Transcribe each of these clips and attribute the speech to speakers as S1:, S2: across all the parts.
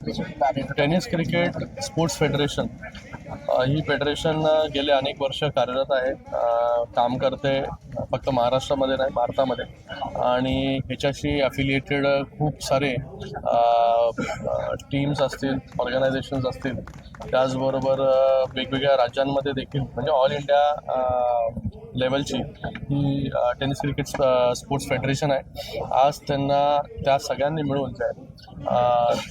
S1: Tennis cricket sports federation ही federation गेले अनेक वर्ष कार्यरत आहे. काम करते फक्त महाराष्ट्रामध्ये नाही, भारतामध्ये. आणि ह्याच्याशी अफिलिएटेड खूप सारे टीम्स असतील, ऑर्गनायझेशन्स असतील. त्याचबरोबर वेगवेगळ्या राज्यांमध्ये देखील, म्हणजे ऑल इंडिया लेवलची ही टेनिस क्रिकेट स्पोर्ट्स फेडरेशन आहे. आज त्यांना त्या सगळ्यांनी मिळून जे आहे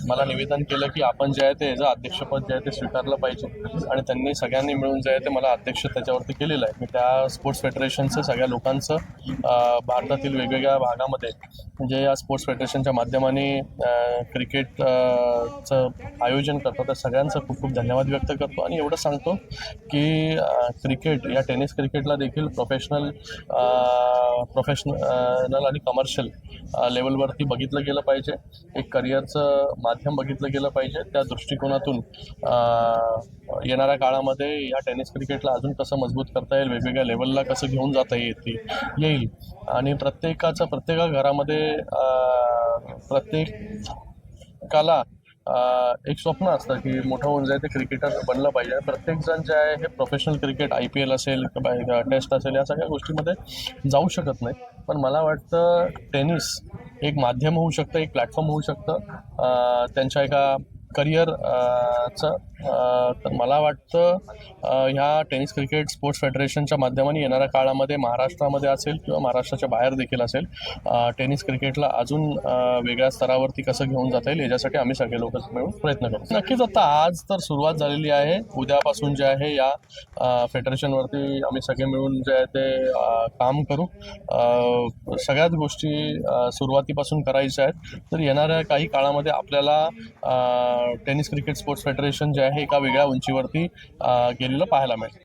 S1: मला निवेदन केलं की आपण जे आहे ते याचं अध्यक्षपद जे आहे ते स्वीकारलं पाहिजे. आणि त्यांनी सगळ्यांनी मिळून जे आहे ते मला अध्यक्ष त्याच्यावरती केलेलं आहे. मी त्या स्पोर्ट्स फेडरेशनचं सगळ्या लोकांचं भारतातील वेगवेगळ्या भागामध्ये म्हणजे या स्पोर्ट्स फेडरेशनच्या माध्यमाने क्रिकेटचं आयोजन करतो त्या सगळ्यांचं खूप खूप धन्यवाद व्यक्त करतो. आणि एवढं सांगतो की क्रिकेट या टेनिस क्रिकेटला देखील प्रोफेशनल आणि कमर्शियल लेवलवरती बघितलं गेलं पाहिजे. एक करिअरचं माध्यम बघितलं गेलं पाहिजे. त्या दृष्टिकोनातून येणाऱ्या काळामध्ये या टेनिस क्रिकेटला अजून कसं मजबूत करता येईल, वेगवेगळ्या लेवलला कसं घेऊन जाता येईल. आणि प्रत्येका घरामध्ये प्रत्येकाला एक स्वप्न असतं की मोठं होऊन जाईल ते क्रिकेटर बनलं पाहिजे. प्रत्येकजण जे आहे हे प्रोफेशनल क्रिकेट IPL असेल किंवा टेस्ट असेल या सगळ्या गोष्टीमध्ये जाऊ शकत नाही. पण मला वाटतं टेनिस एक माध्यम होऊ शकतं, एक प्लॅटफॉर्म होऊ शकतं त्यांच्या एका करिअरचं. तर मला वाटतं ह्या टेनिस क्रिकेट स्पोर्ट्स फेडरेशनच्या माध्यमाने येणाऱ्या काळामध्ये महाराष्ट्रामध्ये असेल किंवा महाराष्ट्राच्या बाहेर देखील असेल, टेनिस क्रिकेटला अजून वेगळ्या स्तरावरती कसं घेऊन जाता येईल याच्यासाठी आम्ही सगळे लोक मिळून प्रयत्न करू. नक्कीच आता आज तर सुरुवात झालेली आहे. उद्यापासून जे आहे या फेडरेशनवरती आम्ही सगळे मिळून जे आहे ते काम करू. सगळ्याच गोष्टी सुरुवातीपासून करायच्या आहेत. तर येणाऱ्या काही काळामध्ये आपल्याला टेनिस क्रिकेट स्पोर्ट्स फेडरेशन जे आहे एका वेगळ्या उंचीवरती गेलेलं पाहायला मिळेल.